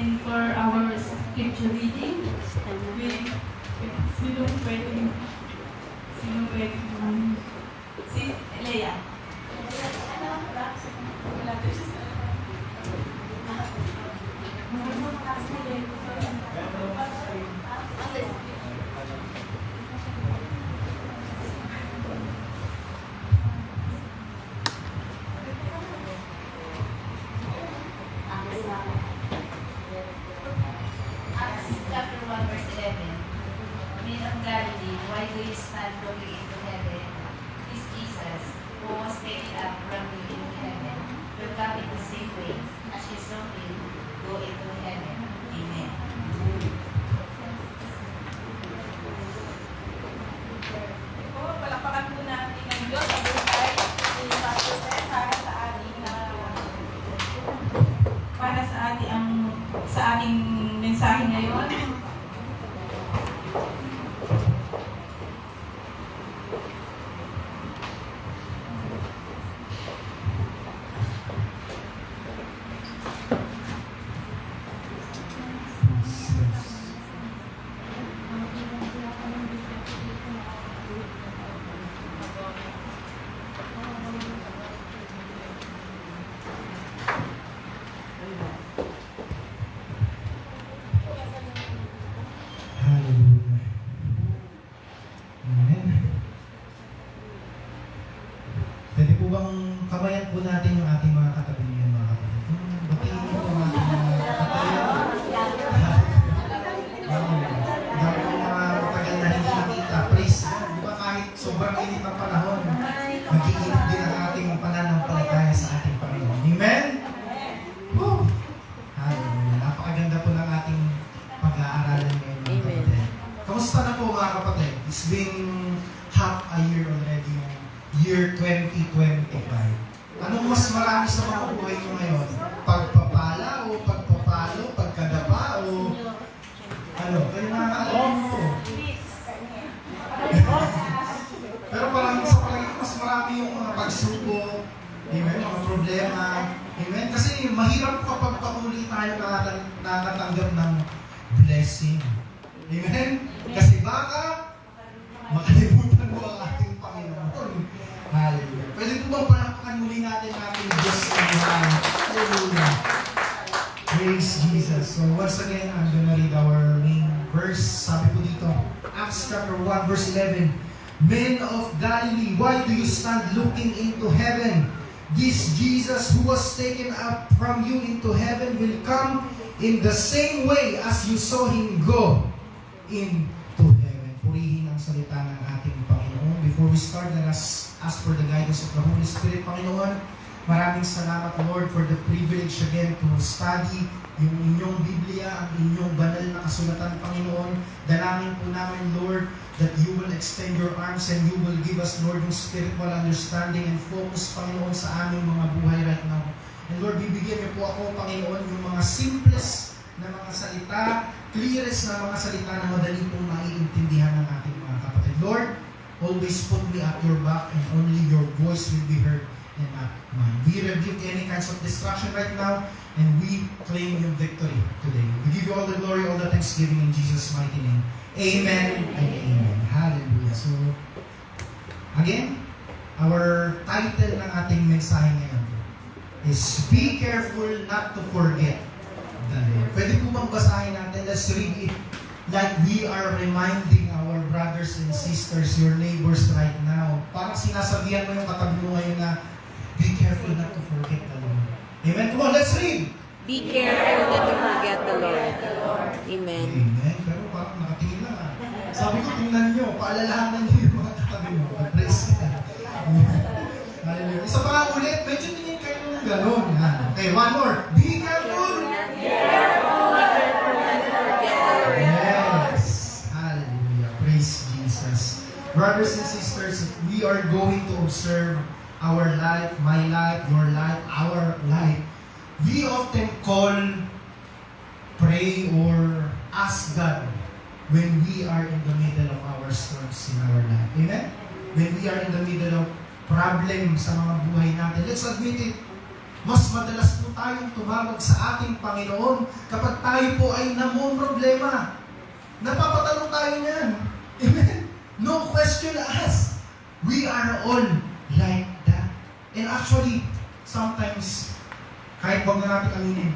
And for our scripture reading, sino pwede? Si Leia. Acts chapter 1 verse 11. Men of Galilee, why do you stand looking into heaven? This Jesus, who was taken up from you into heaven, will come in the same way as you saw him go into heaven. Amen. Po, palakpakan po natin ang Diyos sa buhay ni Pastor Cesar sa ating para sa ating mensahe ngayon. Hallelujah. Amen. Pwede po bang kamayan po natin yung ating mga katabi niyan, mga kapatid? Batiin po ang ating mga kapatid. Dahil po mga matagal na hindi nakita, praise God. Di ba kahit sobrang init ng panahon, nag-iinit din ang ating pananampalataya sa ating Panginoon. Amen? Woo! Hallelujah. Napakaganda po ng ating pag-aaralan ngayon, mga kapatid. Kamusta na po, mga kapatid? It's been half a year already, yung year 2025. Anong mas marami sa mga buhay nyo ngayon? Pagpapala o pagpapalo? Pagkadapa o ano? Kayo nakakaalam mo. Pero parang sa palagay ko, mas marami yung mga pagsubok, amen, mga problema, amen. Kasi mahirap kapag patuloy tayo nakatanggap ng blessing. Amen? Kasi baka makalimutan mo ang ating Panginoon. Hallelujah. Pwede po bang palakpakan muli natin ang ating Diyos sa buhay? Hallelujah. Praise Jesus. So once again, I'm gonna read our main verse. Sabi po dito, Acts chapter 1 verse 11. Men of Galilee, why do you stand looking into heaven? This Jesus who was taken up from you into heaven will come in the same way as you saw him go into heaven. Purihin ang salita ng ating Panginoon. Before we start, let us ask for the guidance of the Holy Spirit. Panginoon, maraming salamat, Lord, for the privilege again to study yung inyong Biblia, ang inyong banal na kasulatan, Panginoon. Dalangin po namin, Lord, that you will extend your arms and you will give us, Lord, yung spiritual understanding and focus, Panginoon, sa aming mga buhay right now. And Lord, bibigyan niyo po ako, Panginoon, yung mga simplest na mga salita, clearest na mga salita na madali pong maiintindihan ng ating mga kapatid. Lord, always put me at your back and only your voice will be heard and not mine. We rebuke any kinds of distraction right now and we claim your victory today. We give you all the glory, all the thanksgiving in Jesus' mighty name. Amen and amen. Hallelujah. So, again, our title ng ating mensahe ngayon is Be Careful Not to Forget the Lord. Pwede po bang basahin natin? Let's read it like we are reminding our brothers and sisters, your neighbors right now. Parang sinasabihan mo yung katabi mo ngayon na be careful not to forget the Lord. Amen? Come on, let's read! Be careful not to forget the Lord. Amen. Amen. Pero parang nakatingin lang ah. Sabi ko, tingnan nyo, paalalahanan nyo yung mga katabi mo. Praise God. Hallelujah. Isa pa nga ulit, medyo tingin kayo ng gano'n. Okay, one more. Be careful! Yes. Hallelujah. Praise Jesus. Brothers and sisters, we are going to observe our life, my life, your life, our life. We often call, pray, or ask God when we are in the middle of our storms in our life. Amen? When we are in the middle of problem sa mga buhay natin. Let's admit it. Mas madalas po tayong tumawag sa ating Panginoon kapag tayo po ay namomroblema. Napapatanong tayo niyan. Amen? No question asked. We are all like that. And actually, sometimes, kahit wag na natin aminin,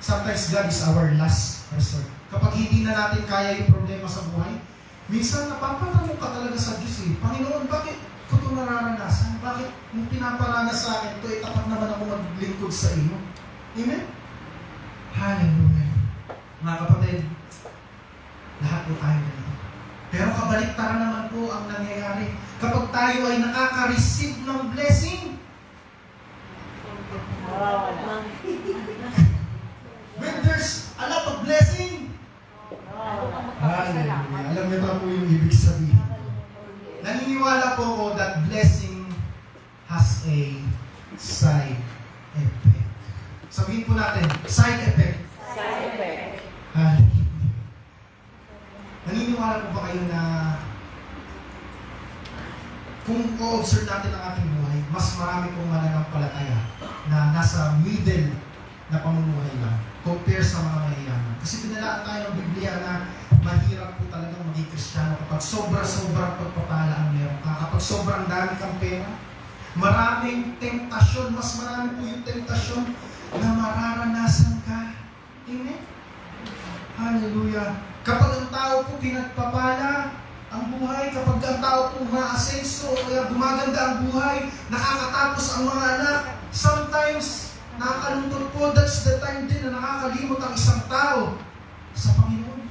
sometimes God is our last resort. Kapag hindi na natin kaya yung problema sa buhay, minsan napapatanong ka talaga sa Diyos eh, Panginoon, bakit ko ito nararanasan? Bakit mo pinaparanas sa akin ito? Tapat naman ako maglingkod sa iyo. Amen? Hallelujah. Mga kapatid, lahat po tayo ganito. Pero kabaliktaran naman po ang nangyayari. Kapag tayo ay nakaka-receive ng blessing, when there's a lot of blessing, hallelujah. Alam niyo ba po yung ibig sabihin? Naniniwala po ako that blessing has a side effect. Sabihin po natin, side effect. Side effect. Hallelujah. Naniniwala po ba kayo na kung o-observe natin ang ating buhay, mas marami pong mananampalataya na nasa middle na pamumuhay lang compare sa mga mahiyaman. Kasi pinalaan tayo ng Biblia na mahirap po talagang maging Kristiyano kapag sobra-sobrang pagpapala ang meron ka. Kapag sobrang dami kang pera, maraming tentasyon, mas marami po yung tentasyon na mararanasan ka. Amen? Hallelujah. Kapag ang tao po pinagpapala ang buhay, kapag ang tao po umaasenso o kaya gumaganda ang buhay, nakakatapos ang mga anak, sometimes nakakalungkot po, that's the time din na nakakalimot ang isang tao sa Panginoon.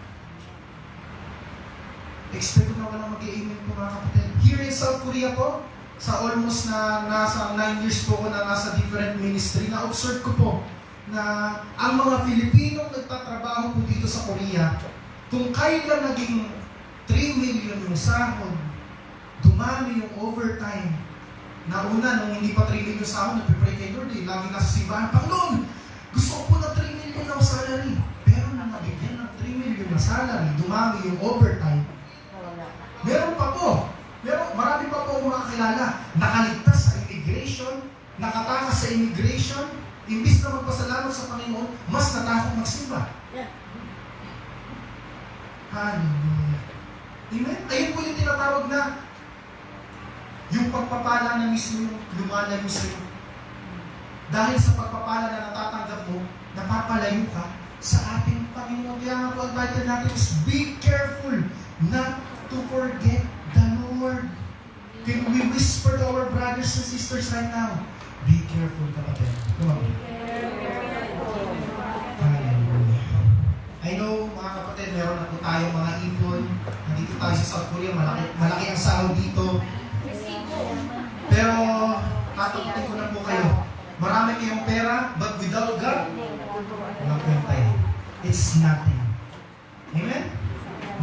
Expect ko na walang mag-i-amen po mga kapatid. Here in South Korea po, sa almost na nasa 9 years po ko na nasa different ministry, na-observe ko po na ang mga Filipinong nagtatrabaho po dito sa Korea, kung kailan naging 3 million yung sahod, dumami yung overtime. Nauna, nung hindi pa 3 million sahod, nagpipray kay Lord, lagi nasa simbahan, Panginoon, gusto ko po ng 3 million na salary. Pero nang nabigyan ng 3 million na salary, dumami yung overtime. Meron pa po. Marami pa po akong makakilala. Nakaligtas sa immigration, nakatakas sa immigration, imbis na magpasalamat sa Panginoon, mas natakot magsimba. Hallelujah. Amen? Ayun po yung tinatawag na yung pagpapala na mismo lumalayo sa'yo. Dahil sa pagpapala na natatanggap mo, napapalayo ka sa ating Panginoon. Kaya nga po ang title natin is be careful not to forget the Lord. Can we whisper to our brothers and sisters right now? Be careful, kapatid. Come on. Hallelujah. I know, mga kapatid, meron na po tayong mga ipon. Nandito tayo sa South Korea, malaki ang sahod dito. Pero, tataputin ko na po kayo. Marami kayong pera, but without God, walang kwenta yan. It's nothing. Amen?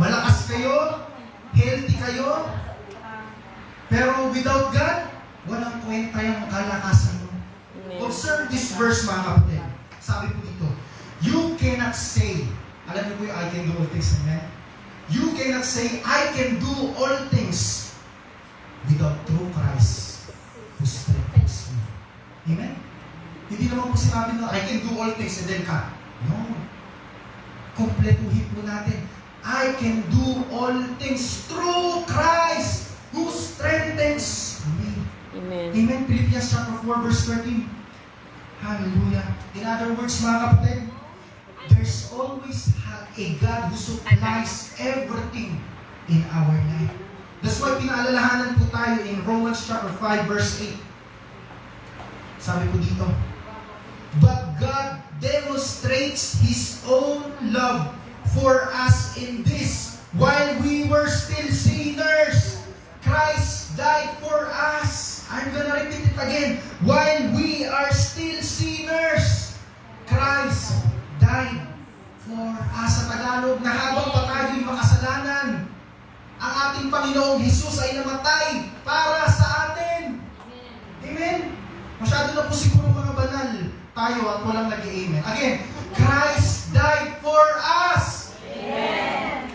Malakas kayo, healthy kayo, pero without God, walang kwenta yung kalakasan mo. Observe this verse, mga kapatid. Sabi po dito, you cannot say, alam niyo po yung I can do all things, amen? You cannot say, I can do all things without true Christ who strengthens me. Amen? Hindi naman po sinabi na, I can do all things and then ka. No. Kompletuhin po natin. I can do all things through Christ who strengthens me. Amen. Amen. Philippians chapter 4 verse 13. Hallelujah. In other words, mga kapatid, there's always a God who supplies everything in our life. That's why pinaalalahanan po tayo in Romans chapter 5 verse 8. Sabi po dito, but God demonstrates His own love for us in this, while we were still sinners, Christ died for us. I'm gonna repeat it again. While we are still sinners, Christ died for us. Sa Tagalog, na habang pa tayo'y makasalanan, ang ating Panginoong Jesus ay namatay para sa atin. Amen? Masyado na po siguro mga banal tayo at walang nag-i-amen. Again, Christ died for us. Amen.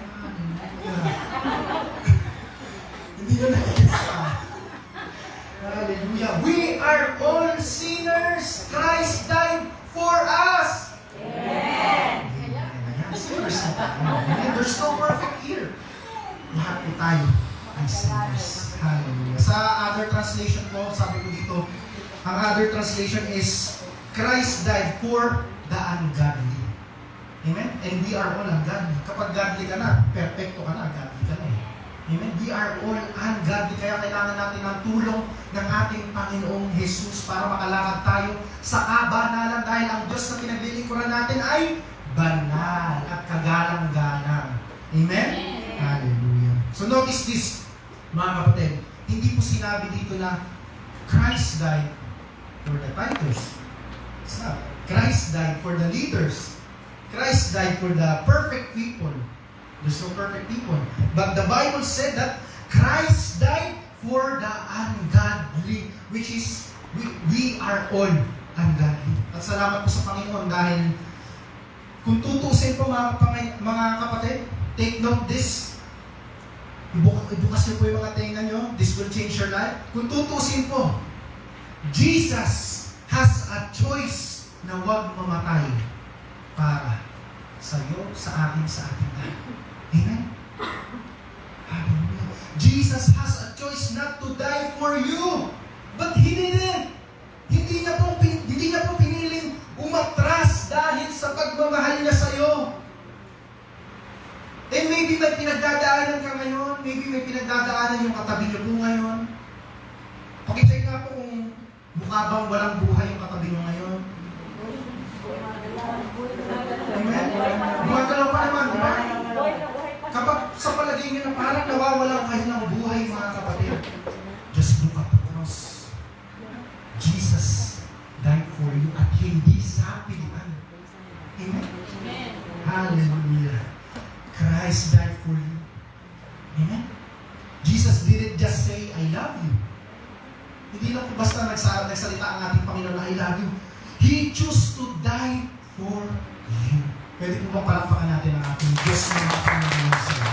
Hindi na nakikita. Hallelujah. We are all sinners. Christ Amen. There's no perfect here. Lahat po tayo ay sinners. Hallelujah. Sa other translation po, sabi ko dito, ang other translation is, Christ died for the ungodly. Amen? And we are all ungodly. Kapag godly ka na, perfecto ka na, godly ka na. Amen? We are all ungodly. Kaya kailangan natin ng tulong ng ating Panginoong Jesus para makalakad tayo sa kabanalan dahil ang Diyos na pinaglilingkuran natin ay banal at kagalang-galang. Amen? Hallelujah. So notice this, mga kapatid. Hindi po sinabi dito na Christ died for the tithers. It's not. Christ died for the leaders. Christ died for the perfect people. There's no perfect people. But the Bible said that Christ died for the ungodly, which is, we are all ungodly. At salamat po sa Panginoon dahil kung tutusin po mga kapatid, take note this. Ibukas niyo po yung mga tenga nyo. This will change your life. Kung tutusin po, Jesus has a choice na huwag mamatay para sa iyo, sa akin, sa ating lahat. Amen? Hallelujah. Jesus has a choice not to die for you. But He didn't. Hindi niya po piniling umatras dahil sa pagmamahal niya sa iyo. And maybe may pinagdadaanan ka ngayon, maybe may pinagdadaanan yung katabi niyo po ngayon. Pakicheck nga po kung mukha bang walang buhay yung katabi niyo ngayon. Amen? Gumagalaw pa naman, di ba? Kapag sa palagay niyo na parang nawawalan kayo ng buhay, mga kapatid, just look at the cross. Jesus died for you at hindi sa pilihan. Amen? Hallelujah. Christ died for you. Amen? Jesus didn't just say, I love you. Hindi lang po basta nagsalita ang ating Panginoon na I love you. He chose to die for you. Pwede po bang palakpakan natin ang ating Diyos na Panginoon sa iyo.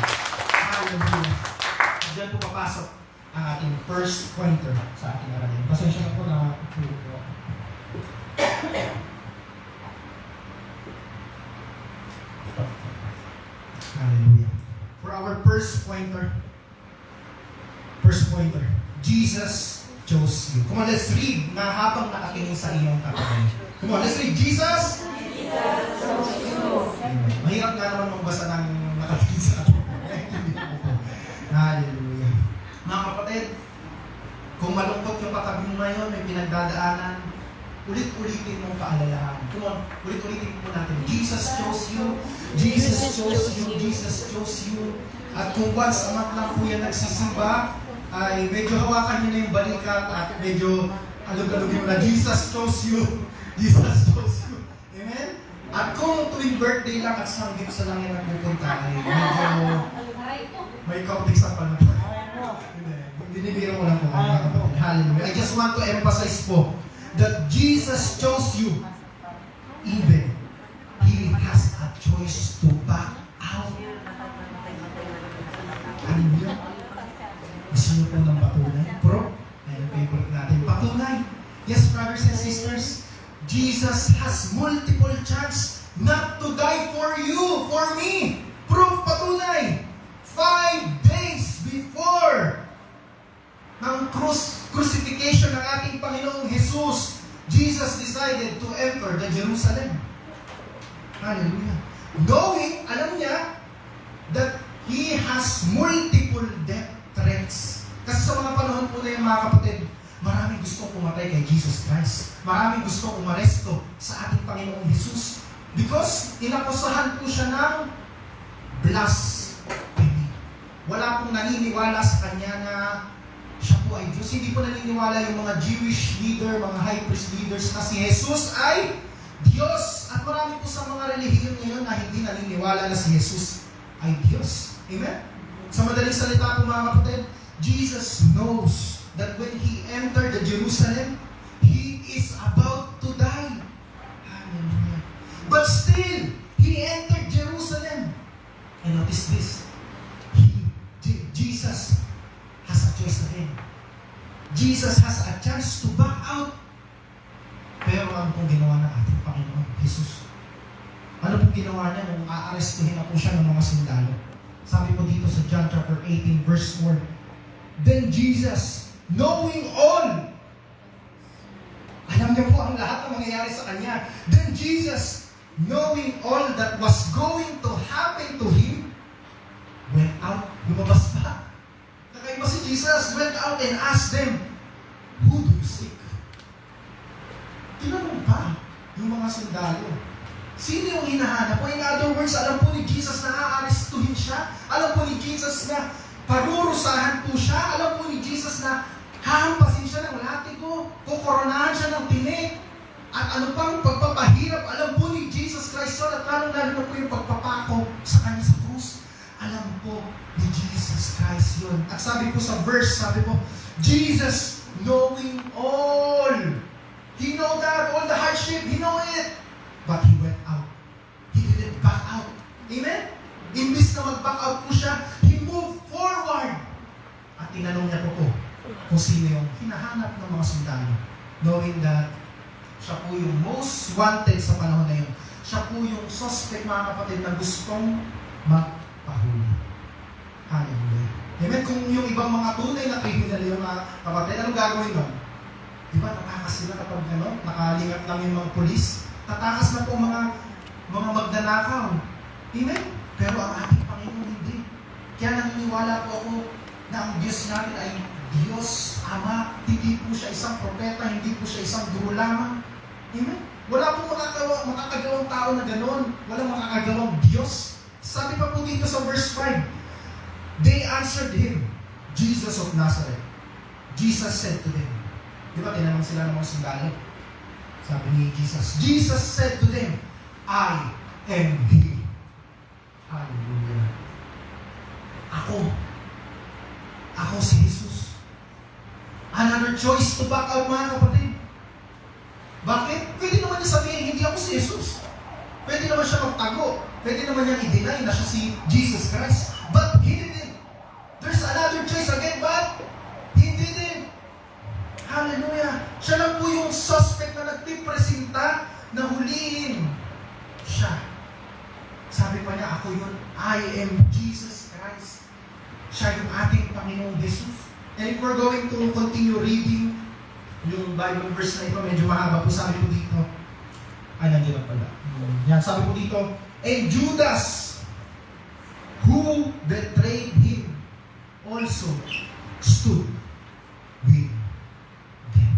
Hallelujah. Diyan po papasok ang ating first pointer sa ating aralin. Pasensya na po na tulog po. Hallelujah. For our first pointer, Jesus chose you. Come on, let's read na habang nakatingin sa iyong katabi. Come on, let's read. Jesus chose you. Mahirap nga naman magbasa ng nakatingin sa katabi. Hallelujah. Mga kapatid, kung malungkot yung katabi mo ngayon, may pinagdadaanan, ulit-ulitin mong paalalahan. Come on, ulit-ulitin po natin. Jesus chose you. Jesus chose you. Jesus chose you. At kung once a month lang po yan nagsisimba, ay medyo hawakan nyo na yung balikat at medyo alog-alogin mo na, Jesus chose you. Jesus chose you. Amen? At kung tuwing birthday lang at sanggip sa lang yan ang pupunta, ay medyo may kaunting sa pa na po. Binibiro ko lang po. Hallelujah. I just want to emphasize po that Jesus chose you. Even He has a choice to back out. Hallelujah. Gusto niyo po ng patunay? Pro? Ayun, favorite natin. Patunay. Yes, brothers and sisters, Jesus has multiple chance not to die for you, for me. Proof, patunay. 5 days before ng crucifixion ng ating Panginoong Jesus, Jesus decided to enter the Jerusalem. Hallelujah. Knowing, alam niya, that He has multiple death threats. Kasi sa mga panahon po na yung mga kapatid, maraming gustong pumatay kay Jesus Christ. Maraming gustong umaresto sa ating Panginoong Jesus. Because inakusahan po siya ng blasphemy. Wala pong naniniwala sa kanya na siya po ay Diyos. Hindi po naniniwala yung mga Jewish leader, mga high priest leaders na si Jesus ay Diyos. At marami po sa mga relihiyon ngayon na hindi naniniwala na si Jesus ay Diyos. Amen? Sa madaling salita po mga kapatid, Jesus knows that when He entered the Jerusalem, He is about to die. Hallelujah. But still, He entered Jerusalem. And notice this, Jesus has a choice again. Jesus has a chance to back out. Pero ano pong ginawa ng ating Panginoon Jesus? Ano po pong ginawa niya nung aarestuhin na po siya ng mga sundalo? Sabi po dito sa John chapter 18 verse 4, Then Jesus, knowing all, alam niya po ang lahat ng mangyayari sa kanya. Then Jesus, knowing all that was going to happen to him, went out. Lumabas pa. Kakaiba si Jesus, went out and asked them, Who do you seek? Tinanong pa yung mga sundalo. Sino yung hinahanap po? In other words, alam po ni Jesus na aarestuhin siya. Alam po ni Jesus na parurusahan po siya. Alam po ni Jesus na hahampasin siya ng latigo. Kukoronahan siya ng tinik. At ano pang pagpapahirap. Alam po ni Jesus Christ yun. At lalong-lalo na po yung pagpapako sa kanya sa krus. Alam po ni Jesus Christ yun. At sabi po sa verse, sabi po, Jesus knowing all. He know that, all the hardship, He know it. But He went out. He didn't back out. Amen? Imbis na mag-back out po siya, He moved forward. At tinanong niya po kung sino yung hinahanap ng mga sundalo. Knowing that siya po yung most wanted sa panahon na yun. Siya po yung suspect, mga kapatid, na gustong magpahuli. Hallelujah. Amen? Kung yung ibang mga tunay na criminal yung mga kapatid, anong gagawin ba? Di ba, natakas sila kapag nakalingat lang yung mga polis? Tatakas na po mga magnanakaw. Amen? Pero ang ating Panginoon hindi. Kaya naniniwala po ako na ang Diyos natin ay Diyos, Ama. Hindi po siya isang propeta, hindi po siya isang guru lamang. Amen? Wala po makakagawang tao na gano'n. Walang makakagawang Diyos. Sabi pa po dito sa verse 5, They answered Him, Jesus of Nazareth. Jesus said to them, di ba tinanong sila ng mga sundalo? Sabi ni Jesus, Jesus said to them, I am He. Hallelujah. Ako si Jesus. Another choice to back out, mga kapatid. Bakit? Pwede naman niya sabihin, hindi ako si Jesus. Pwede naman siya magtago. Pwede naman niya i-deny na siya si Jesus Christ. But He didn't. There's another choice again, but He didn't. Hallelujah. Siya lang po yung suspect na nagpipresenta na hulihin siya. Sabi pa niya, ako yun. I am Jesus Christ. Siya yung ating Panginoong Jesus. And if we're going to continue reading yung Bible verse na ito, medyo mahaba po. Sabi po dito, ay nandiyan na pala. Yan, sabi po dito, and Judas, who betrayed Him, also stood with them.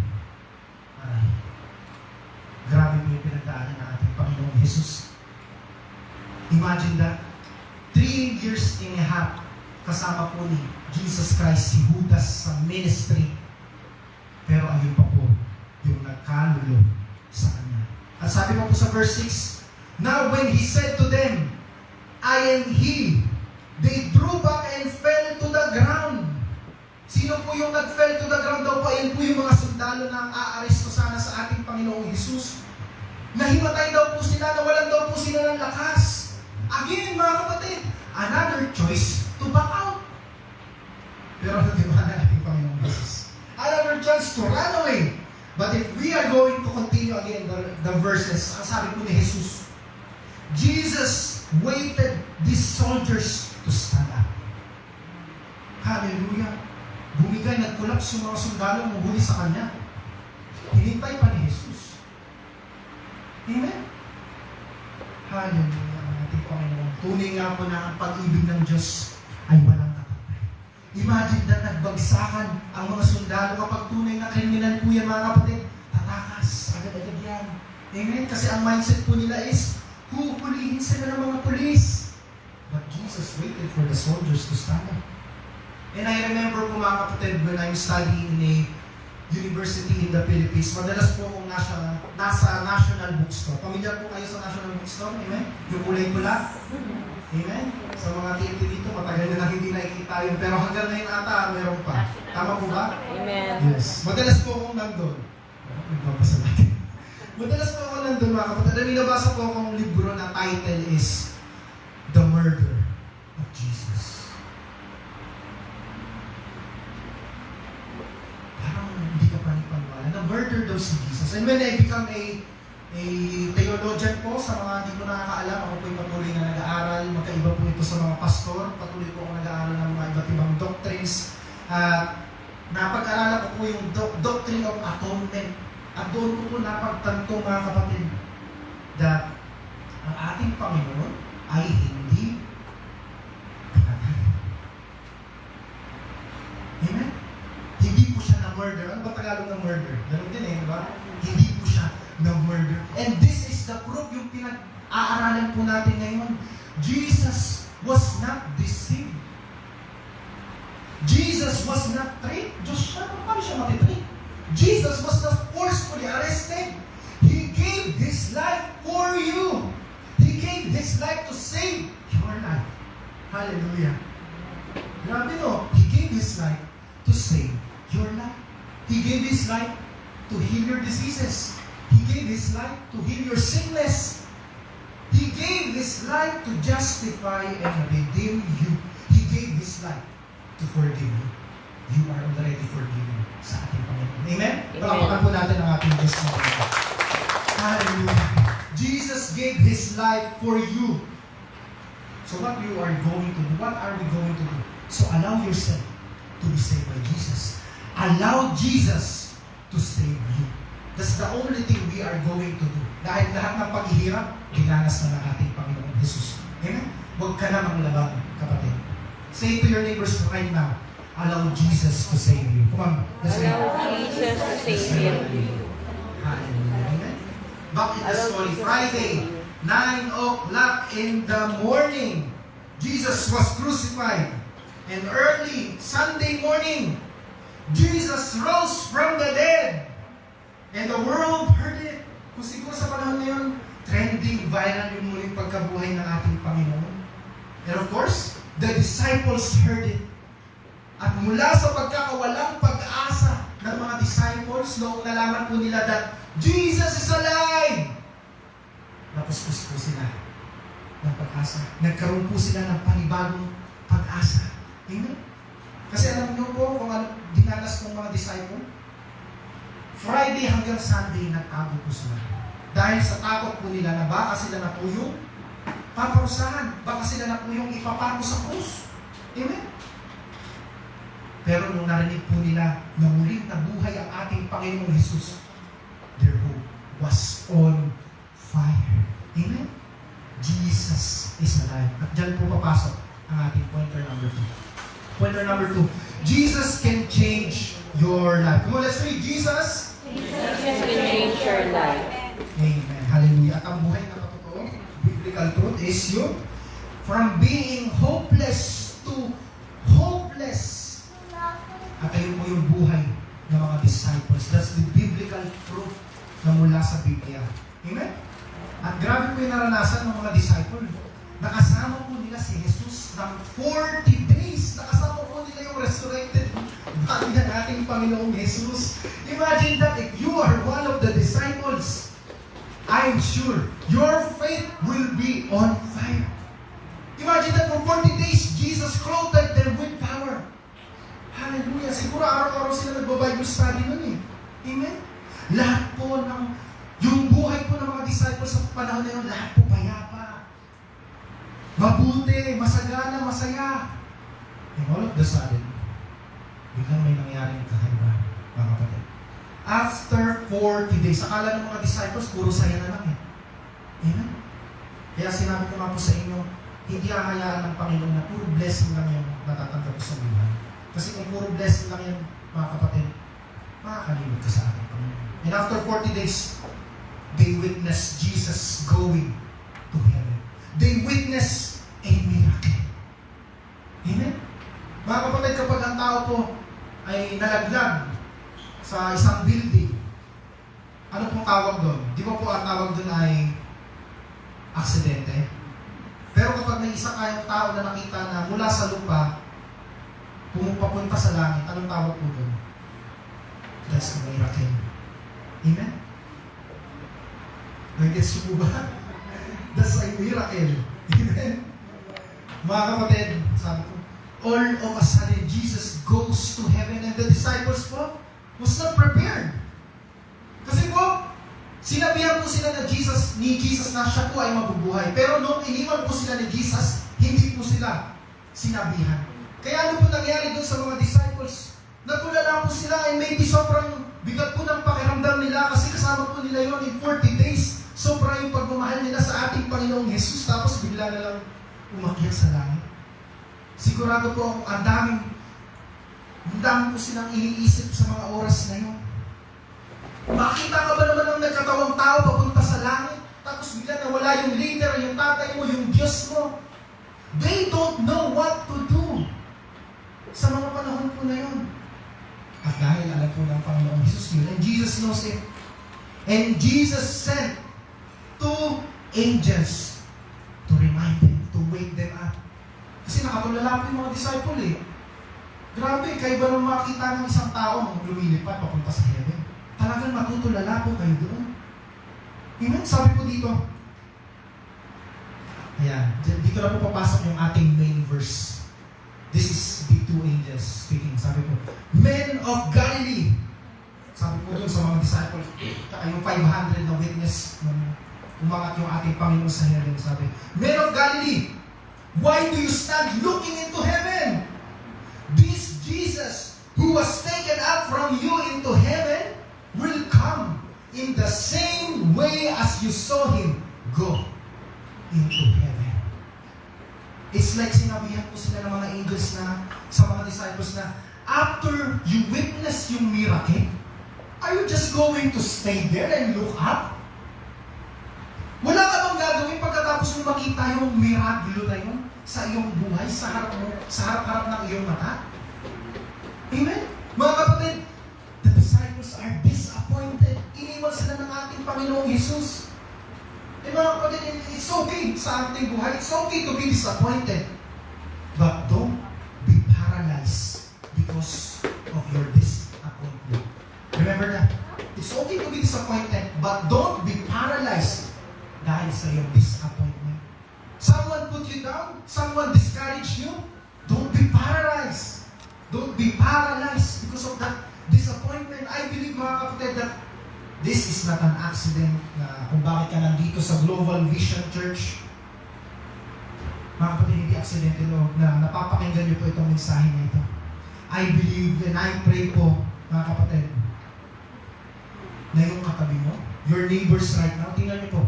Ay, grabe po yung pinagdaanan ng ating Panginoong Jesus. Imagine that, 3 years and a half kasama po ni Jesus Christ si Judas sa ministry. Pero ayun pa po yung nagkalulo sa kanya. At sabi po sa verse 6, Now when He said to them, I am He, they drew back and fell to the ground. Sino po yung nag-fell to the ground daw po? Ayun po yung mga sundalo na aaresto sana sa ating Panginoong Jesus. Nahimatay daw po sila, nawalan daw po sila ng lakas. Again, mga kapatid, another choice to back out. Pero di ba na ating Panginoong Jesus? Another chance to run away. But if we are going to continue again the verses, ang sabi po ni Jesus, Jesus waited these soldiers to stand up. Hallelujah. Bumigay, nag-collapse yung mga sundalo huli sa kanya. Hinintay pa ni Jesus. Amen? Hallelujah. Ang ating Panginoon. Tunay nga po na ang pag-ibig ng Diyos ay walang katatay. Imagine na nagbagsakan ang mga sundalo kapag tunay na kriminal po yan, mga kapatid. Tatakas. Agad-agad yan. Amen? Kasi ang mindset po nila is, huhulihin sila ng mga pulis. But Jesus waited for the soldiers to stand up. And I remember po, mga kapatid, when I'm studying in a university in the Philippines, madalas po akong nasa National Bookstore. Pamilyar po kayo sa National Bookstore? Amen? Yung kulay pula? Amen? Sa mga TNT dito, matagal na hindi nakikita yun. Pero hanggang ngayon ata, meron pa. Tama po ba? Amen. Yes. Madalas po akong nandun. Nagbabasa natin. Madalas po akong nandun, mga kapatid. Nabasa po akong libro na title is The Murder of Jesus. Parang hindi ka panipanwala. Na-murder daw si Jesus. And when I become a theologian po, sa mga hindi ko nakakaalam, ako po po sa mga pastor, patuloy po ako nag-aaral ng mga iba't ibang doctrines. At napag-aralan ko po yung doctrine of atonement. At doon ko po napagtanto mga kapatid that ang ating Panginoon ay hindi pinatay. Amen? Hindi po siya na-murder. Ano ba Tagalog ng murder? Ganun din di ba? Hindi po siya na-murder. And this is the proof, yung pinag-aaralan po natin ngayon. Jesus was not deceived. Jesus was not tricked. Diyos siya, paano siya matitrick? Jesus was not forcefully arrested. He gave His life for you. He gave His life to save your life. Hallelujah. Grabe no? He gave His life to save your life. He gave His life to heal your diseases. He gave His life to heal your sickness. He gave His life to justify and redeem you. He gave His life to forgive you. You are already forgiven sa ating Panginoon. Amen? Palakpakan po natin ang ating Diyos na Panginoon. Hallelujah. Jesus gave His life for you. So what you are going to do? What are we going to do? So allow yourself to be saved by Jesus. Allow Jesus to save you. That's the only thing we are going to do. Dahil lahat ng paghihirap, dinanas na ng ating Panginoon Jesus. Amen? Huwag ka na manglabang, kapatid. Say to your neighbors right now, allow Jesus to save you. Come on, let's say, Allow Jesus to save you. hallelujah. Amen? Back in the story, Friday, 9 o'clock in the morning, Jesus was crucified. And early Sunday morning, Jesus rose from the dead. And the world heard it. Kung siguro sa panahon na yun, trending, viral yung muling pagkabuhay ng ating Panginoon. And of course, the disciples heard it. At mula sa pagkakawalang pag-asa ng mga disciples, noong nalaman po nila that Jesus is alive, napuspos po sila ng pag-asa. Nagkaroon po sila ng panibagong pag-asa. Amen? Kasi alam niyo po kung ano dinanas ng mga disciple? Friday hanggang Sunday, nagtago po sila. Dahil sa takot po nila na baka sila na po yung paparusahan, baka sila na po yung ipapako sa krus. Amen? Pero nung narinig po nila na muling nabuhay ang ating Panginoong Jesus, their hope was on fire. Amen? Jesus is alive. At dyan po papasok ang ating pointer number 2. Pointer number 2. Jesus can change your life. Come on, let's read. Jesus Jesus can change your life. Amen. Hallelujah. At ang buhay na katotoo, biblical truth is yung from being hopeless to hopeless. At ayun po yung buhay ng mga disciples. That's the biblical truth na mula sa Biblia. Amen? At grabe po yung naranasan ng mga disciple. Nakasama po nila si Jesus ng 40 days. Nakasama po nila yung resurrected body ng ating Panginoong Jesus. Imagine that if you are one of the disciples, I'm sure your faith will be on fire. Imagine that for 40 days, Jesus clothed them with power. Hallelujah. Siguro araw-araw sila nagbo-Bible study nun eh. Amen? Lahat po ng, yung buhay po ng mga disciples sa panahon na yun, lahat po payapa. Mabuti, masagana, masaya. And all of the sudden, biglang may nangyaring kakaiba, mga kapatid. After 40 days, akala ng mga disciples, puro saya na lang eh. Amen? Kaya sinabi ko nga po sa inyo, hindi hahayaan ng Panginoon na puro blessing lang yung natatanggap sa buhay. Kasi kung puro blessing lang yan, mga kapatid, makakalimot ka sa ating Panginoon. And after 40 days, they witnessed Jesus going to heaven. They witnessed a miracle. Amen? Mga kapatid, kapag ang tao po ay nalaglag sa isang building, ano pong tawag doon? Di ba po ang tawag doon ay aksidente? Pero kapag may isa kayong tao na nakita na mula sa lupa, pumupapunta sa langit, anong tawag po doon? That's a miracle. Amen? Nag-gets po ba? That's a miracle. Amen? Mga kapatid, sabi ko, all of a sudden, Jesus goes to heaven and the disciples po was not prepared. Kasi po, sinabihan po sila ni Jesus na siya po ay mabubuhay. Pero nung iniwan po sila ni Jesus, hindi hindi po sila sinabihan. Kaya ano po nangyari doon sa mga disciples? Natulala po sila, and maybe sobrang bigat po ng pakiramdam nila kasi kasama po nila yon in 40 days. Sobra yung pagmamahal nila sa ating Panginoong Jesus, tapos bigla na lang umakyat sa langit. Sigurado po ang dami po silang iniisip sa mga oras na yun. Makita ka ba naman ng nagkatawang tao papunta sa langit? Tapos bigla na wala yung leader, yung tatay mo, yung Diyos mo. They don't know what to do sa mga panahon po na yun. At dahil alam po ng Panginoong Jesus yun, and Jesus knows it. And Jesus sent 2 angels to remind them, to wake them up. Kasi nakatulala po yung mga disciple eh. Grabe, kayo ba nung makita ng isang tao nung lumilipad papunta sa heaven? Talagang matutulala po kayo doon. Amen? Sabi po dito, ayan, dito na po papasok yung ating main verse. This is the 2 angels speaking. Sabi po, Men of Galilee. Sabi po doon sa mga disciples, yung 500 na witness nung umangat yung ating Panginoon sa heaven. Sabi, Men of Galilee, why do you stand looking into heaven? This Jesus who was taken up from you into heaven will come in the same way as you saw Him go into heaven. It's like sinabihan po sila ng mga angels na sa mga disciples na after you witness yung miracle, are you just going to stay there and look up? Wala ka bang gagawin pagkatapos mo makita yung miracle na yun sa iyong buhay, sa harap-harap ng iyong mata? Amen? Mga kapatid, the disciples are disappointed. Iniwan sila ng ating Panginoong Jesus. Eh mga kapatid, it's okay sa ating buhay. It's okay to be disappointed. But don't be paralyzed because of your disappointment. Remember that? It's okay to be disappointed, but don't be paralyzed dahil sa iyong disappointment. Someone put you down, someone discouraged you, don't be paralyzed. Don't be paralyzed because of that disappointment. I believe mga kapatid that this is not an accident na kung bakit ka nandito sa Global Vision Church. Mga kapatid, hindi accident ito na napapakinggan niyo po itong mensahe na ito. I believe and I pray po, mga kapatid, na yung katabi mo, your neighbors right now, tingnan niyo po,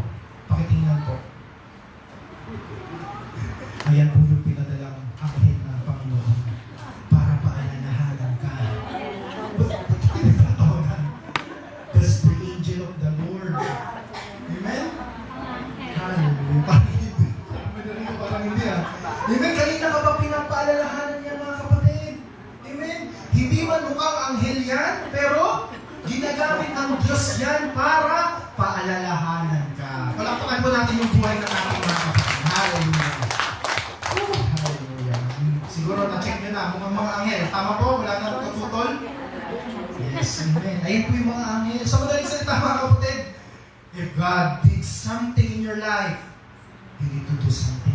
pakitingnan po. Ayan po yung pinadalang anghel ng Panginoon para paalalahanan ka. That's the angel of the Lord. Amen? Hallelujah. Parang hindi ah. Amen? Kanina ka ba pinapaalalahanan niya mga kapatid? Amen? Hindi man mukhang anghel yan, pero ginagamit ng Diyos yan para paalalahanan ka. Palakpakan po natin yung buhay ng ating mga kapatid. Hallelujah. Hallelujah. Siguro na-check nyo na mukhang mga anghel. Tama po? Wala na tututol? Yes, amen. Ayun po yung mga anghel. Sa madaling salita mga kapatid, if God did something in your life, you need to do something.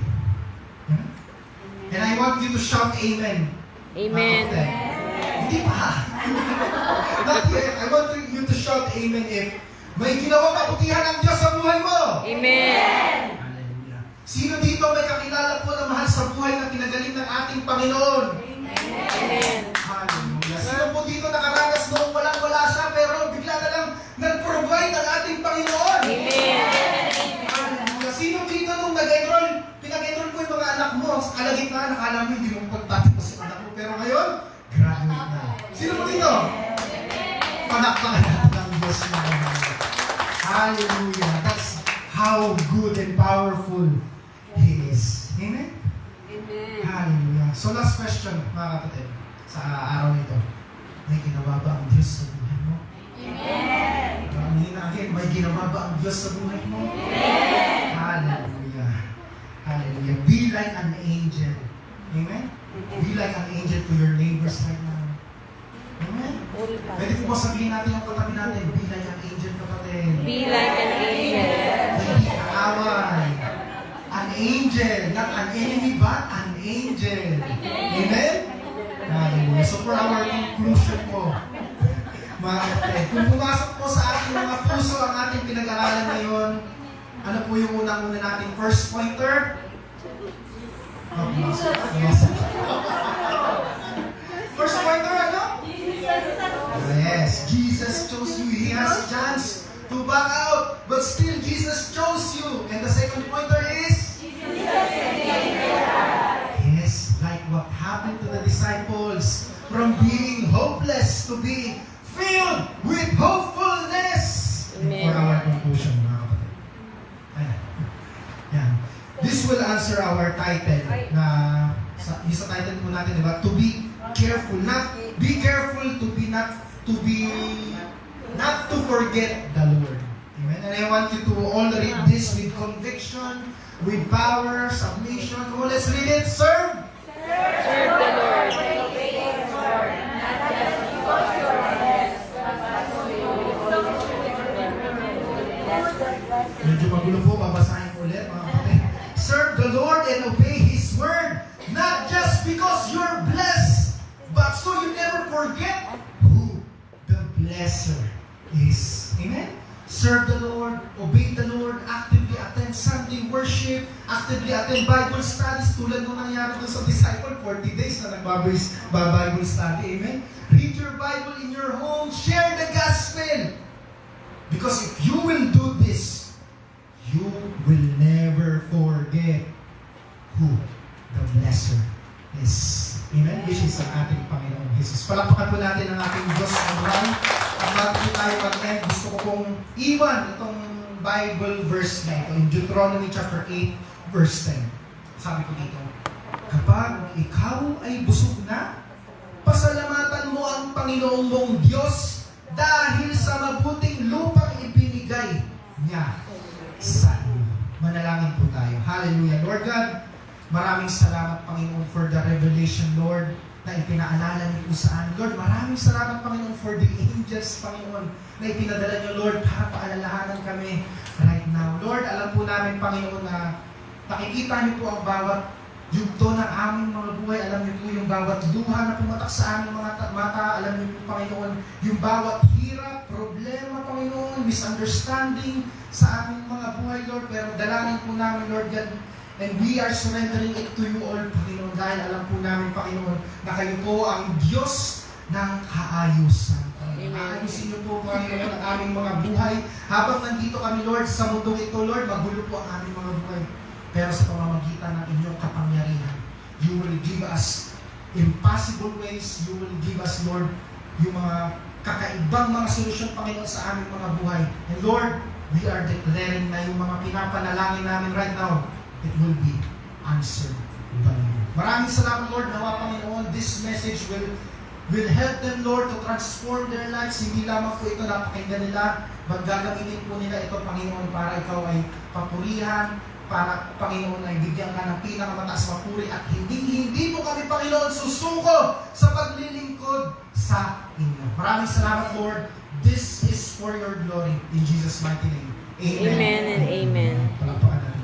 Yeah? And I want you to shout amen. Amen. Hindi pa. Not yet. I want you to shout amen if may ginawang kabutihan ng Diyos sa buhay mo. Amen. Hallelujah. Sino dito may kakilala po na mahal sa buhay na pinagaling ng ating Panginoon? Amen. Hallelujah. Sino po dito nakaranas noong walang-wala siya pero bigla na lang nag-provide ang ating Panginoon? Amen. Hallelujah. Sino dito nung nag-enroll, pinag-enroll mo yung mga anak mo, sa kalagitnaan, nakala mo hindi mo pagtatapos sa anak mo, pero ngayon, graduate na. Sino po dito? Panakpakan natin ang Diyos na hallelujah. That's how good and powerful He is. Amen? Amen. Hallelujah. So last question, mga kapatid, sa araw nito. May ginawa ba ang Diyos sa buhay mo? Amen. May ginawa ba ang Diyos sa buhay mo? Amen. Hallelujah. Hallelujah. Be like an angel. Amen? Be like an angel to your neighbors right now. Amen? Pwede po ba sabihin natin ang katabi natin, be like an angel, kapatid. Be like an angel. Hindi kaaway. An angel, not an enemy, but an angel. Amen? Hallelujah. So for our conclusion po, mga kapatid, kung pumasok po sa ating mga puso ang ating pinag-aralan ngayon, ano po yung unang-una nating first pointer? First pointer, ano? Yes, Jesus chose you. He has chance to back out, but still Jesus chose you. And the second pointer is? Yes, like what happened to the disciples, from being hopeless to being filled with hopefulness. Amen. For our conclusion, mga kapatid. Ayan. Yan. This will answer our title na sa title po natin, di ba? To be careful, not be careful to be not to forget the Lord. Amen. And I want you to all read this with conviction, with power, submission. Come on, let's read it. Serve. Serve the Lord. Medyo magulo po, babasahin ko ulit mga kapatid. Serve the Lord and obey His word, not just because you're blessed, but so you never forget who the blesser is. Amen? Serve the Lord, obey the Lord, actively attend Sunday worship, actively attend Bible studies, tulad nung nangyari doon sa disciple, 40 days na nag-Bible study. Amen? Read your Bible in your home, share the gospel. Because if you will do this, you will never forget who the blesser is. Amen? Which is ang ating Panginoong Jesus. Palakpakan po natin ang ating Diyos ng buhay. At bago po tayo mag-end, gusto ko pong iwan itong Bible verse na ito. In Deuteronomy chapter 8, verse 10. Sabi ko dito, kapag ikaw ay busog na, pasalamatan mo ang Panginoong mong Diyos dahil sa mabuting lupang ibinigay niya sa iyo. Manalangin po tayo. Hallelujah. Lord God, maraming salamat, Panginoon, for the revelation, Lord, na ipinaalala niyo po sa amin. Lord, maraming salamat, Panginoon, for the angels, Panginoon, na ipinadala niyo, Lord, para paalalahanan kami right now. Lord, alam po namin, Panginoon, na nakikita niyo po ang bawat yugto ng aming mga buhay. Alam niyo po yung bawat luha na pumatak sa aming mga mata. Alam niyo po, Panginoon, yung bawat hirap, problema, Panginoon, misunderstanding sa aming mga buhay, Lord. Pero dalangin po namin, Lord God, and we are surrendering it to you all, Panginoon, dahil alam po namin, Panginoon, na kayo po ang Diyos ng kaayusan. Aayusin niyo po, Panginoon, ang aming mga buhay. Habang nandito kami, Lord, sa mundong ito, Lord, magulo po ang aming mga buhay. Pero sa pamamagitan ng inyong kapangyarihan, you will give us impossible ways. You will give us, Lord, yung mga kakaibang mga solusyon, Panginoon, sa aming mga buhay. And Lord, we are declaring na yung mga pinapanalangin namin right now, it will be answered by you. Maraming salamat, Lord. Nawa, Panginoon, this message will help them, Lord, to transform their lives. Hindi lamang po ito napakinggan nila, maggagamitin po nila ito, Panginoon, para ikaw ay papurihan, para, Panginoon, ay bigyan ka ng pinakamataas papuri at hindi mo kami, Panginoon, susuko sa paglilingkod sa inyo. Maraming salamat, Lord. This is for your glory. In Jesus' mighty name. Amen. Amen and amen. Palakpakan natin.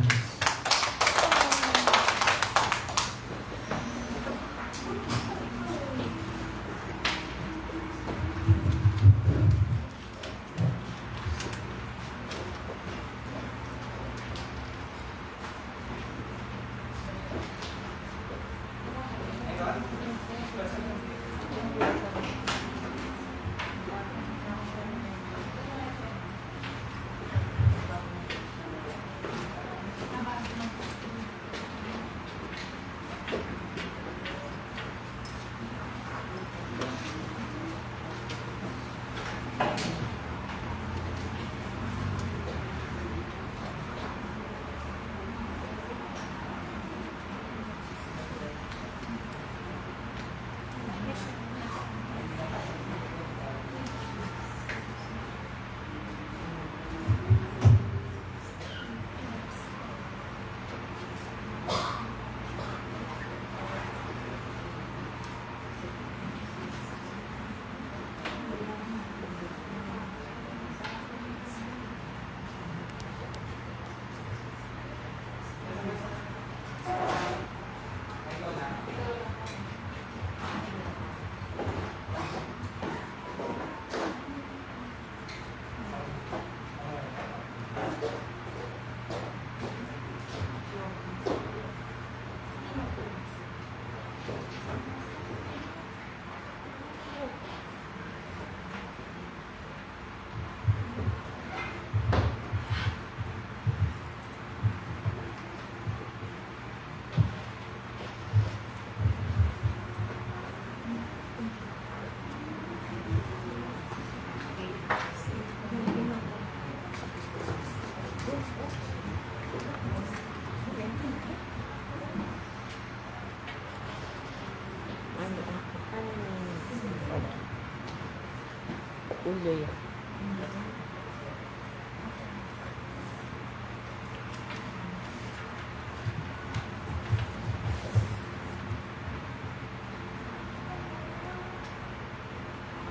ulo yan.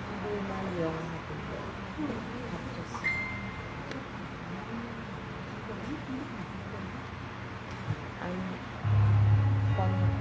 Hindi na yung ang pang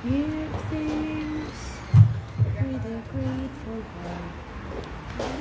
Here things with a grateful heart.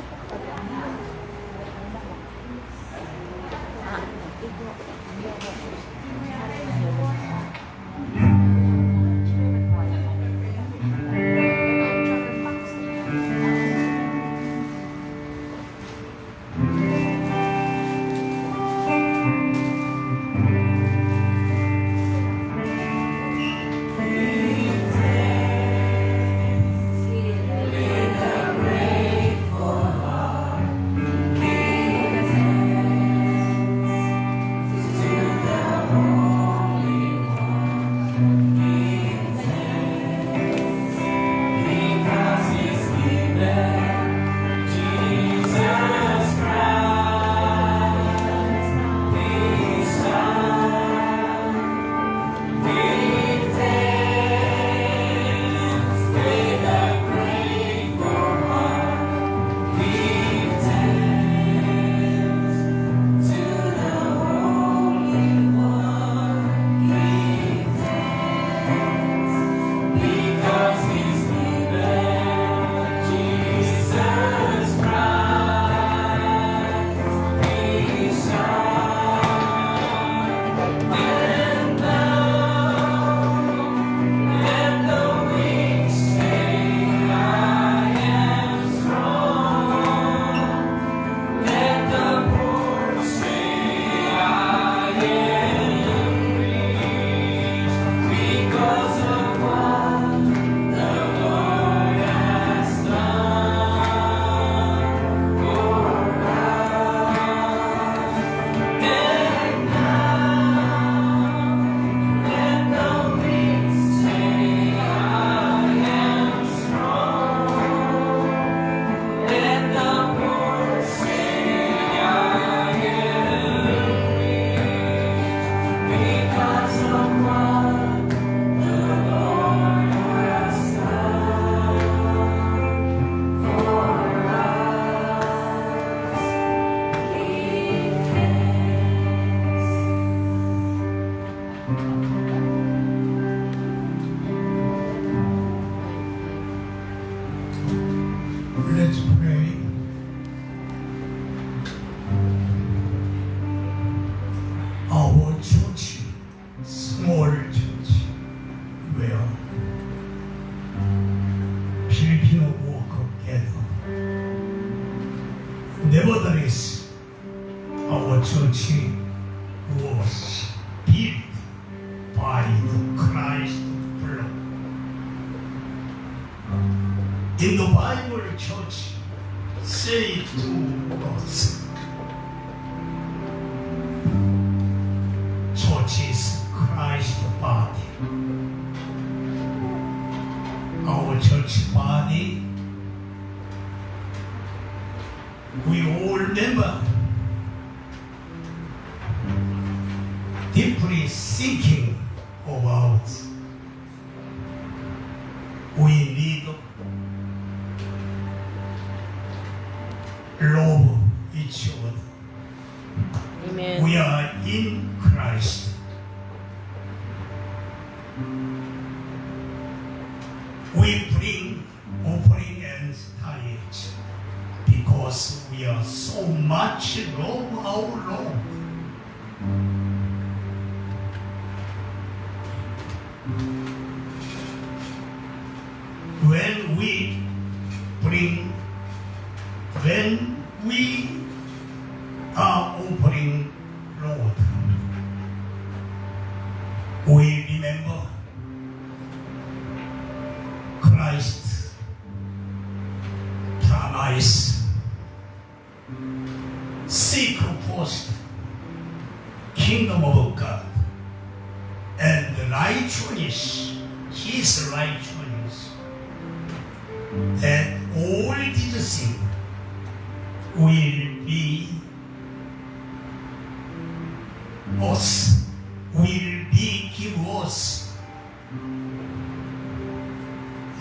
Let's pray. Our church, small church, will Filipino walk together. Nevertheless, our church was built by the Christ blood. In the Bible, church say to us, church is Christ's body. Our church body, we all remember deeply thinking about we need love each other. Amen. We are in Hallelujah. So much love our Lord. When we are offering Lord, we remember Christ promised, seek first kingdom of God and righteousness, His righteousness, and all these things will be us, will be give us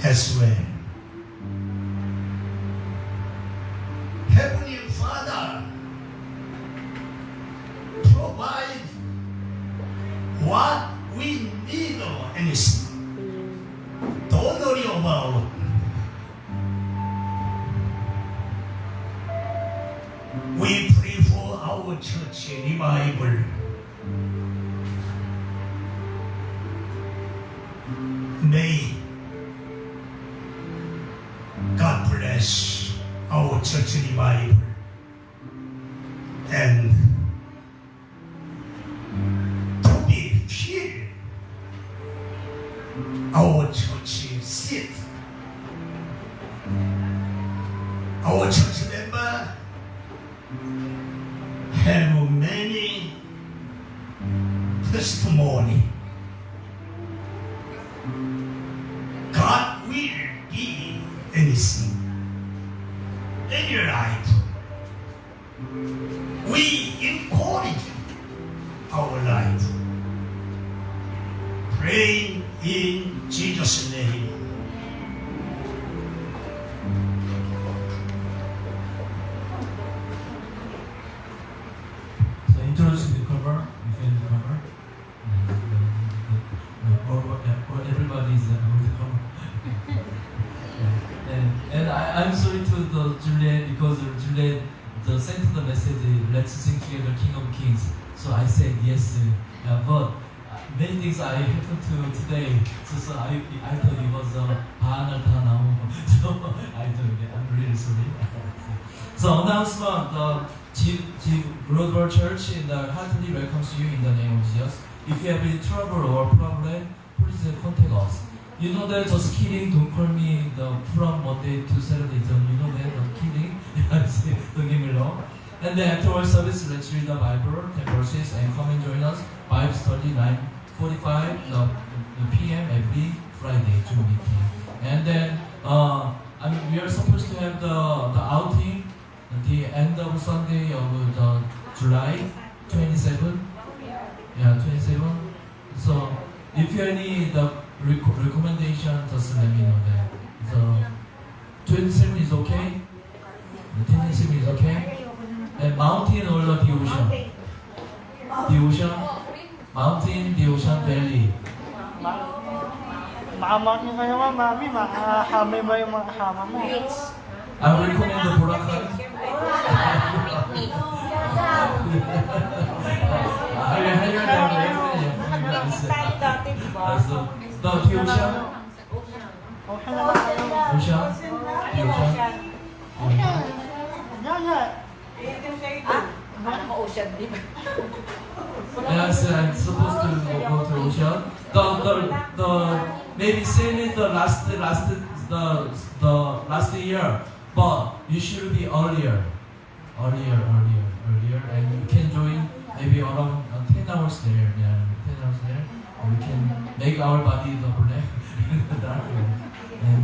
as well. Heavenly Father, provide what we need or anything. Don't worry about. We pray for our church revival. May God bless our church revival and to be filled our church seat. Our church member have many testimony. God will give anything in your life. We encourage our life. Pray in Jesus' name. So introducing the cover, you feel the cover. Or everybody is with the cover. And I'm sorry to the Juliet because Juliet sent the message, let's sing together King of Kings. So I said yes, but many things I happened to today. So I thought it was 반을 다 나오고. So I'm really sorry. So announcement, the Global Church heartily welcomes you in the name of Jesus. If you have any trouble or problem, please contact us. You know that just kidding, don't call me from Monday to Saturday, so you know that, kidding, don't get me wrong. And then after our service, let's read the Bible, 10 verses, and come and join us, Bible study 9:45 the p.m. every Friday, Zoom meeting. And then we are supposed to have the outing at the end of Sunday of the July 27. Yeah, 27. So if you need the recommendation, just let me know that. So 27 is okay. 27 is okay. And mountain or the ocean? The ocean? Mountain, the ocean, valley. Mama niyo kayo mami, mahamay ba yung mga kasama mo? I will recommend the Boracay. I will hire them. So, the ocean? Okay naman kayo. Ocean? The ocean? Yes, I'm supposed to go to ocean. The maybe same the last year, but you should be earlier, and you can join maybe around 10 hours there. Yeah, 10 hours there, and we can make our body the black in the dark. And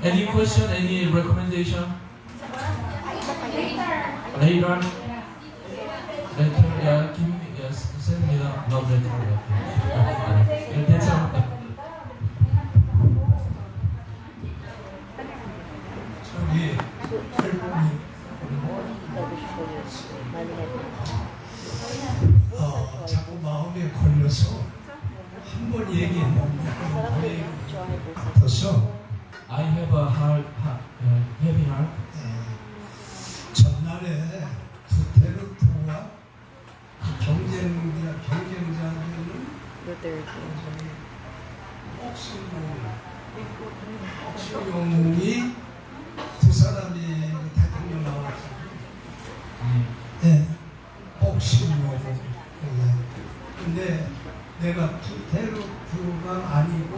any question, any recommendation? Later. Yeah, give me, yes, send me the love letter. Okay. That's all. 저기 앨범이 자꾸 마음에 걸려서 한 번 얘기했는데 마음에 같아서 I have a heavy heart. 전날에 두테르토와 경쟁자들은 Duterte. 옥신용이 두 사람이 대통령 나왔어요. 네, 옥신용. 근데 내가 두테르토가 아니고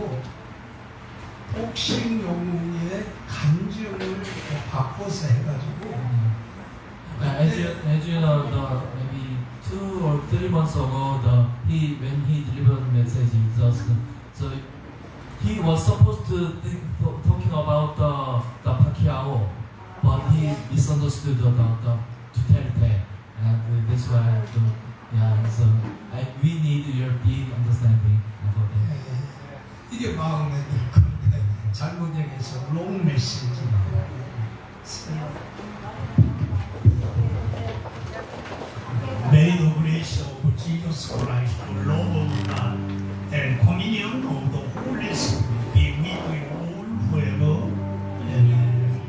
옥신용의 간증을 바꿔서 해가지고 As you know, maybe 2 or 3 months ago, when he delivered the message, so he was supposed to talking about the Pacquiao, but he misunderstood the Duterte, and that's why so we need your big understanding about that. 이게 마음에 들 건데 잘못 얘기해서 롱 메시지. May the grace of Jesus Christ, the love of God, and communion of the Holy Spirit be with you all forever. Amen.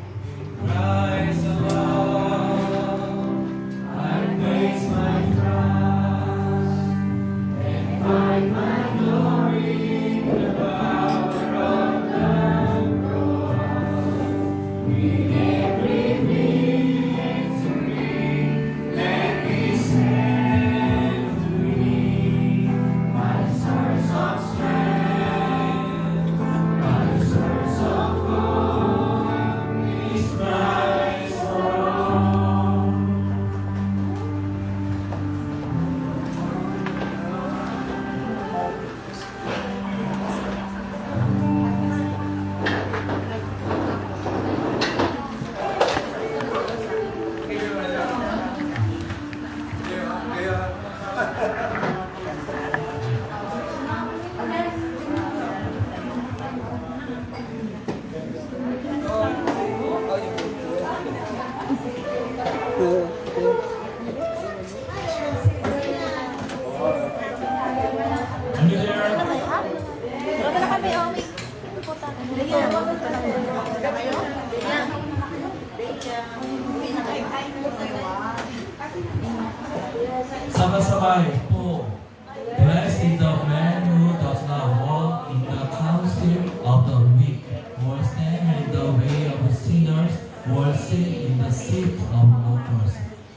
Christ alone, I place my trust and find my glory in the power of the cross. With every victory, let me stand to me, my source of strength, my source of glory is Christ alone. Are you there? Sabay-sabay po. Blessed is the man who does not walk in the counsel of the weak, or stand in the way of sinners, or sit in the seat of mockers.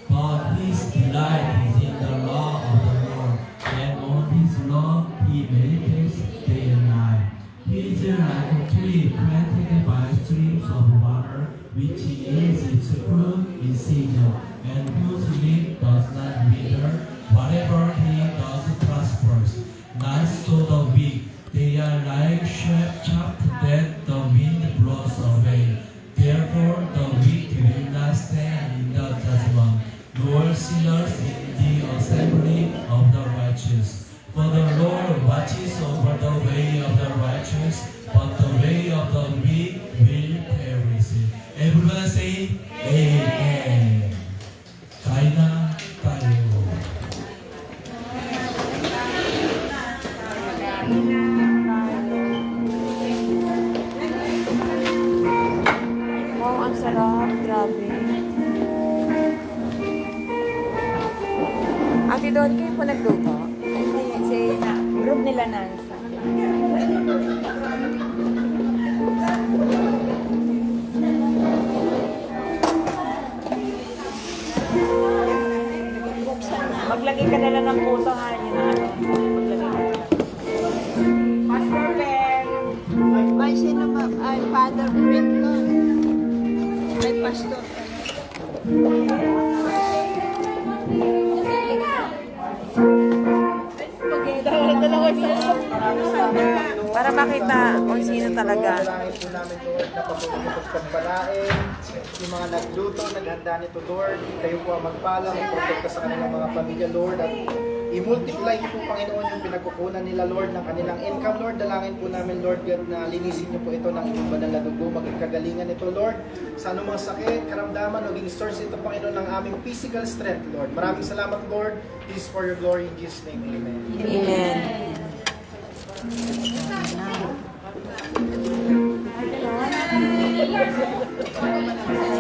But his delight is in the law of the Lord, and on his law he meditates day and night. He is like a tree planted by streams of water, which yields its fruit in season, and whose leaf does not wither. Whatever he does prospers. Not so the weak. They are like chaff that the wind blows away. Therefore the weak will not stand in the judgment, nor sinners in the assembly of the righteous. For the Lord watches over the way of the righteous, but the way of the weak will perish. Everyone say, Amen. Kaina tayo. Wow, ang sarap. Grabe. Ate Don, kayo po nagluto? Hindi, si group nila Nansa. Maglagay ka na lang ng puso, ha? Yun na ano. Maglagay ka na lang. Pastor Ben. Ay, sino ba? Ay, Father Brito. Ay, Pastor. Para makita kung sino talaga. Dalangin po namin, Lord, na pagpupuntos pagpalain, yung mga nagluto, naghanda nito, Lord, kayo po ang magpala, magprotekta sa kanilang mga pamilya, Lord, at i-multiply niyo po, Panginoon, yung pinagkukunan nila, Lord, ng kanilang income, Lord. Dalangin po namin, Lord God, na linisin niyo po ito ng inyong banal na dugo, maging kagalingan ito, Lord, sa anumang sakit, karamdaman, maging source ito, Panginoon, ng aming physical strength, Lord. Maraming salamat, Lord. This is for your glory in Jesus' name. Amen. Amen. Ano